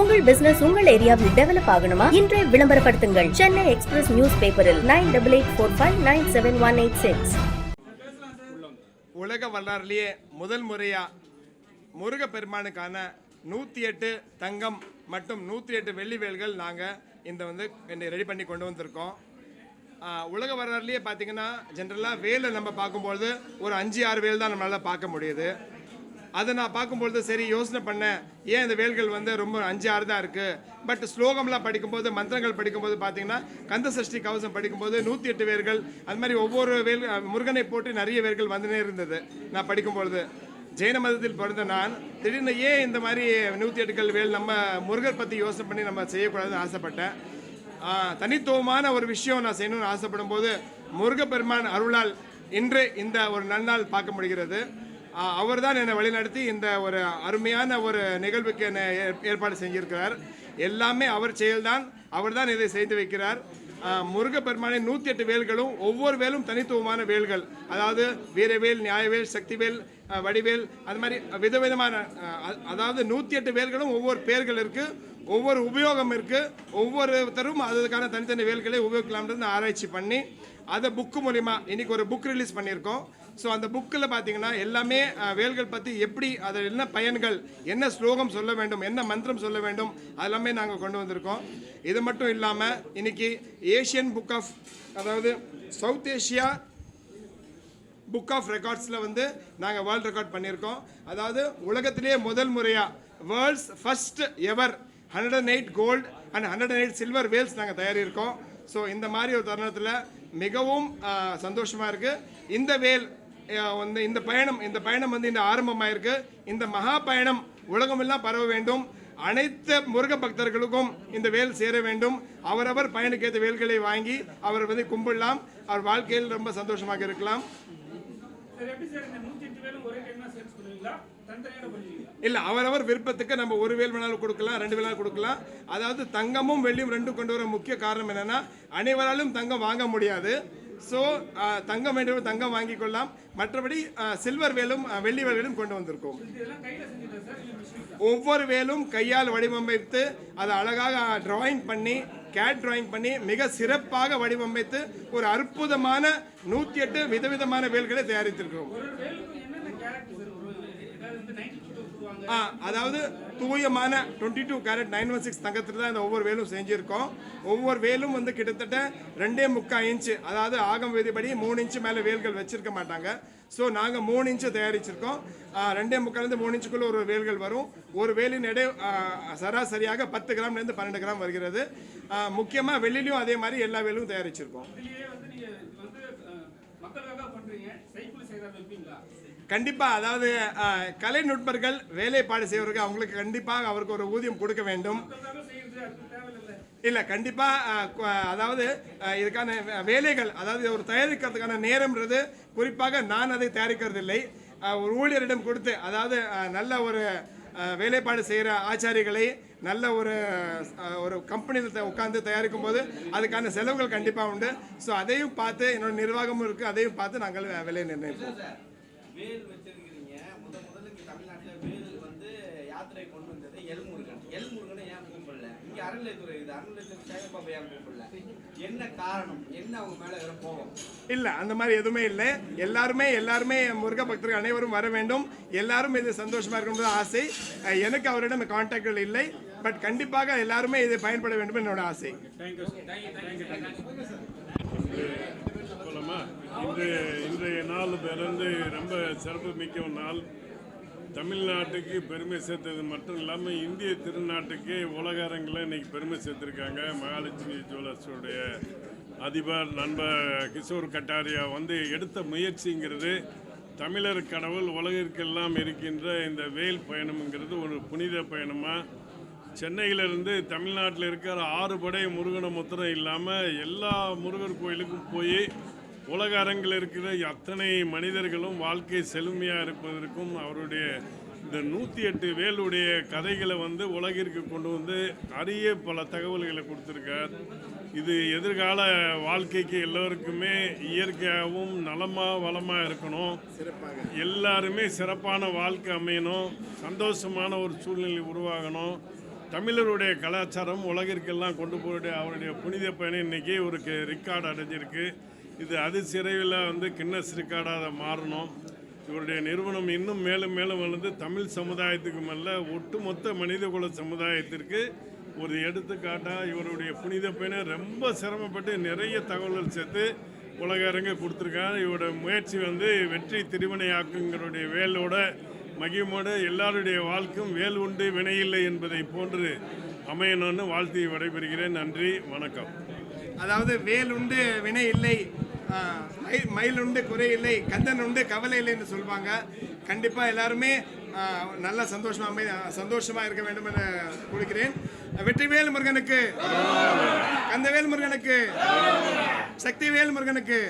உங்கள் பிசினஸ் உங்கள் ஏரியாவில் டெவலப் ஆகணுமா? இன்றைய விளம்பரப்படுத்துங்கள். சென்னை எக்ஸ்பிரஸ் நியூஸ் பேப்பரில் 9884599786. உலக வரலாறுலேயே முதல் முறையா முருகப்பெருமானுக்கான 108 தங்கம் மற்றும் 108 வெள்ளி வேல்கள் நாங்கள் இந்த ரெடி பண்ணி கொண்டு வந்திருக்கோம். உலக வரலாறுலேயே பார்த்தீங்கன்னா ஜென்ரலாக வேலை நம்ம பார்க்கும்பொழுது ஒரு 5-6 வேல் தான் நம்மளால் பார்க்க முடியுது. அதை நான் பார்க்கும்பொழுது சரி யோசனை பண்ணேன், ஏன் இந்த வேல்கள் ரொம்ப 5-6 தான் இருக்குது. பட் ஸ்லோகம்லாம் படிக்கும்போது மந்திரங்கள் படிக்கும்போது பார்த்தீங்கன்னா கந்த சஷ்டி கவசம் படிக்கும்போது 108 வேர்கள் அது மாதிரி ஒவ்வொரு வேல் முருகனை போட்டு நிறைய வேர்கள் வந்துனே இருந்தது. நான் படிக்கும்பொழுது ஜெயின மதத்தில் பிறந்த நான் திடீர்னு ஏன் இந்த மாதிரி 108 வேல் நம்ம முருகர் பற்றி யோசனை பண்ணி நம்ம செய்யக்கூடாதுன்னு ஆசைப்பட்டேன். தனித்துவமான ஒரு விஷயம் நான் செய்யணும்னு ஆசைப்படும் போது முருகப்பெருமான் அருளால் இன்று இந்த ஒரு நன்னாள் பார்க்க முடிகிறது. அவர் தான் என்னை வழிநடத்தி இந்த ஒரு அருமையான ஒரு நிகழ்வுக்கு என்னை ஏற்பாடு செஞ்சிருக்கிறார். எல்லாமே அவர் செயல்தான், அவர் தான் இதை செய்து வைக்கிறார். முருகப்பெருமானின் 108 வேல்களும் ஒவ்வொரு வேலும் தனித்துவமான வேல்கள், அதாவது வீரவேல், நியாயவேல், சக்திவேல், வடிவேல், அது மாதிரி விதவிதமான அதாவது 108 வேல்களும் ஒவ்வொரு பேர்கள் இருக்குது, ஒவ்வொரு உபயோகம் இருக்குது. ஒவ்வொருத்தரும் அதுக்கான தனித்தனி வேல்களை உபயோகிக்கலாம்னு ஆராய்ச்சி பண்ணி அதை புக்கு மூலிமா இன்றைக்கி ஒரு புக் ரிலீஸ் பண்ணியிருக்கோம். ஸோ அந்த புக்கில் பார்த்தீங்கன்னா எல்லாமே வேல்கள் பற்றி எப்படி, அதில் என்ன பயன்கள், என்ன ஸ்லோகம் சொல்ல வேண்டும், என்ன மந்திரம் சொல்ல வேண்டும், அதெல்லாமே நாங்கள் கொண்டு வந்திருக்கோம். இது மட்டும் இல்லாமல் இன்றைக்கி ஏஷியன் புக் ஆஃப், அதாவது சவுத் ஏஷியா புக் ஆஃப் ரெக்கார்ட்ஸில் நாங்கள் வேர்ல்டு ரெக்கார்ட் பண்ணியிருக்கோம். அதாவது உலகத்திலேயே முதல் முறையாக world's first ever 108 gold and 108 silver vels நாங்கள் தயாரிஇருக்கோம். ஸோ இந்த மாதிரி ஒரு தருணத்தில் மிகவும் சந்தோஷமாக இருக்குது. இந்த வேல் இந்த பயணம் இந்த ஆரம்பமாயிருக்கு. இந்த மகா பயணம் உலகமெல்லாம் பரவ வேண்டும். அனைத்து முருக பக்தர்களுக்கும் இந்த வேல் சேர வேண்டும். அவரவர் பயனுக்கேற்ற வேல்களை வாங்கி அவர் கும்பிடலாம். அவர் வாழ்க்கையில் ரொம்ப சந்தோஷமாக இருக்கலாம். இல்லை, அவரவர் விருப்பத்துக்கு நம்ம ஒரு வேல் வேணாலும் கொடுக்கலாம், 2 வேணாலும் கொடுக்கலாம். அதாவது தங்கமும் வெள்ளியும் ரெண்டும் கொண்டு வர முக்கிய காரணம் என்னன்னா, அனைவராலும் தங்கம் வாங்க முடியாது. ஸோ தங்கம் வேண்டும், தங்கம் வாங்கி கொள்ளலாம். மற்றபடி சில்வர் வேலும் வெள்ளி வேலும் கொண்டு வந்திருக்கோம். ஒவ்வொரு வேலும் கையால் வடிவமைத்து அதை அழகாக டிராயிங் பண்ணி கேட் டிராயிங் பண்ணி மிக சிறப்பாக வடிவமைத்து ஒரு அற்புதமான 108 விதவிதமான வேல்களை தயாரித்திருக்கிறோம். அதாவது தூயமான 22 கேரட் 916 தங்கத்தில் தான் இந்த ஒவ்வொரு வேலும் செஞ்சுருக்கோம். ஒவ்வொரு வேலும் கிட்டத்தட்ட 2.25 இன்ச்சு, அதாவது ஆகம் விதிப்படி 3 இன்ச்சு மேலே வேல்கள் வச்சிருக்க மாட்டாங்க. ஸோ நாங்கள் 3 இன்ச்சு தயாரிச்சிருக்கோம். 2.25 3 இன்ச்சுக்குள்ள ஒரு வேல்கள் வரும். ஒரு வேலின் எடை சராசரியாக 10 கிராம்லேருந்து 12 கிராம் வருகிறது. முக்கியமாக வெள்ளிலையும் அதே மாதிரி எல்லா வேலும் தயாரிச்சிருக்கோம். கண்டிப்பாக, அதாவது கலை நுட்பர்கள் வேலைப்பாடு செய்வர்கள் அவங்களுக்கு கண்டிப்பாக அவருக்கு ஒரு ஊதியம் கொடுக்க வேண்டும். இல்லை, கண்டிப்பாக அதாவது இதுக்கான வேலைகள், அதாவது ஒரு தயாரிக்கிறதுக்கான நேரம்ன்றது குறிப்பாக நான் அதை தயாரிக்கிறது இல்லை. ஒரு ஊழியரிடம் கொடுத்து, அதாவது நல்ல ஒரு வேலைப்பாடு செய்கிற ஆச்சாரிகளை நல்ல ஒரு கம்பெனியில் உட்காந்து தயாரிக்கும் போது அதுக்கான செலவுகள் கண்டிப்பாக உண்டு. ஸோ அதையும் பார்த்து என்னோட நிர்வாகமும் இருக்குது, அதையும் பார்த்து நாங்கள் விலை நிர்ணயிப்போம். வேல் வச்சிருக்கிறீங்க, முதலுக்கு தமிழ்நாட்டில் வேல் யாத்திரை கொண்டு வந்தது எல்முருகனை ஏன் கூப்பிடல? இங்கே அறநிலையத்துறை இது, அறநிலையத்துறை சேகப்பாபை ஏன் கூப்பிடல? என்ன காரணம்? என்ன அவங்க மேலே வேற போகும்? இல்லை, அந்த மாதிரி எதுவுமே இல்லை. எல்லாருமே முருக பக்தர்கள் அனைவரும் வர வேண்டும், எல்லாரும் இது சந்தோஷமாக இருக்கணும்னு ஆசை. எனக்கு அவரிடம் கான்டாக்ட்கள் இல்லை, பட் கண்டிப்பாக எல்லாருமே இதை பயன்பட வேண்டும் என்னோட ஆசை. இன்றைய நாள் பிறந்து ரொம்ப சிறப்பு மிக்க ஒரு நாள். தமிழ்நாட்டுக்கு பெருமை சேர்த்தது மட்டும் இல்லாமல் இந்திய திருநாட்டுக்கு உலக அரங்கில் இன்றைக்கி பெருமை சேர்த்துருக்காங்க. மகாலட்சுமி ஜுவல்லர்ஸுடைய அதிபர் நண்பர் கிஷோர் கட்டாரியா எடுத்த முயற்சிங்கிறது தமிழர் கடவுள் உலகிற்கெல்லாம் இருக்கின்ற இந்த வேல் பயணம்ங்கிறது ஒரு புனித பயணமாக சென்னையிலிருந்து தமிழ்நாட்டில் இருக்கிற 6 படை முருகனை முத்திரம் இல்லாமல் எல்லா முருகர் கோயிலுக்கும் போய் உலக அரங்கில் இருக்கிற அத்தனை மனிதர்களும் வாழ்க்கை செழுமையாக இருப்பதற்கும் அவருடைய இந்த 108 வேலுடைய கதைகளை உலகிற்கு கொண்டு அரிய பல தகவல்களை கொடுத்துருக்கார். இது எதிர்கால வாழ்க்கைக்கு எல்லோருக்குமே இயற்கையாகவும் நலமாக வளமாக இருக்கணும், எல்லாருமே சிறப்பான வாழ்க்கை அமையணும், சந்தோஷமான ஒரு சூழ்நிலை உருவாகணும். தமிழருடைய கலாச்சாரம் உலகிற்கெல்லாம் கொண்டு போய் அவருடைய புனித பயணம் இன்னைக்கு ஒரு ரெக்கார்டு அடைஞ்சிருக்கு. இது அதிசிறையில் வந்து கின்னஸ் ரெக்கார்டாக மாறணும். இவருடைய நிறுவனம் இன்னும் மேலும் மேலும் வளர்ந்து தமிழ் சமுதாயத்துக்கு மேல ஒட்டுமொத்த மனிதகுல சமுதாயத்திற்கு ஒரு எடுத்துக்காட்டாக இவருடைய புனித பயணம் ரொம்ப சிரமப்பட்டு நிறைய தகவல்கள் சேர்த்து உலக அரங்க கொடுத்துருக்காங்க. இவரோட முயற்சி வந்து வெற்றி திருவினையாக்குங்களுடைய வேலோட மகிமோட எல்லாருடைய வாழ்க்கையும் வேல் உண்டு வினையில்லை என்பதை போன்று அமையணும்னு வாழ்த்தி விடைபெறுகிறேன். நன்றி, வணக்கம். அதாவது வேல் உண்டு வினை இல்லை, மயில் உண்டு குறை இல்லை, கந்தன் உண்டு கவலை இல்லை என்று சொல்வாங்க. கண்டிப்பாக எல்லாருமே நல்ல சந்தோஷமாக இருக்க வேண்டும் என கொடுக்கிறேன். வெற்றிவேல் முருகனுக்கு, கந்தவேல் முருகனுக்கு, சக்திவேல் முருகனுக்கு.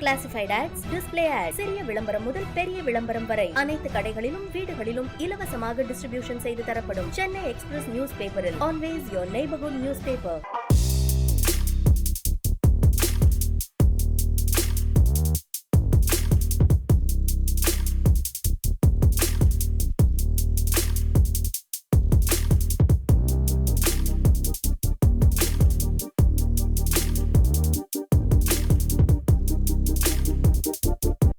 கிளாசிஃபைட் ஆட்ஸ், டிஸ்ப்ளே ஆட்ஸ், சிறிய விளம்பரம் முதல் பெரிய விளம்பரம் வரை அனைத்து கடைகளிலும் வீடுகளிலும் இலவசமாக டிஸ்ட்ரிபியூஷன் செய்து தரப்படும் சென்னை எக்ஸ்பிரஸ் நியூஸ் பேப்பரில் always your neighbourhood news paper.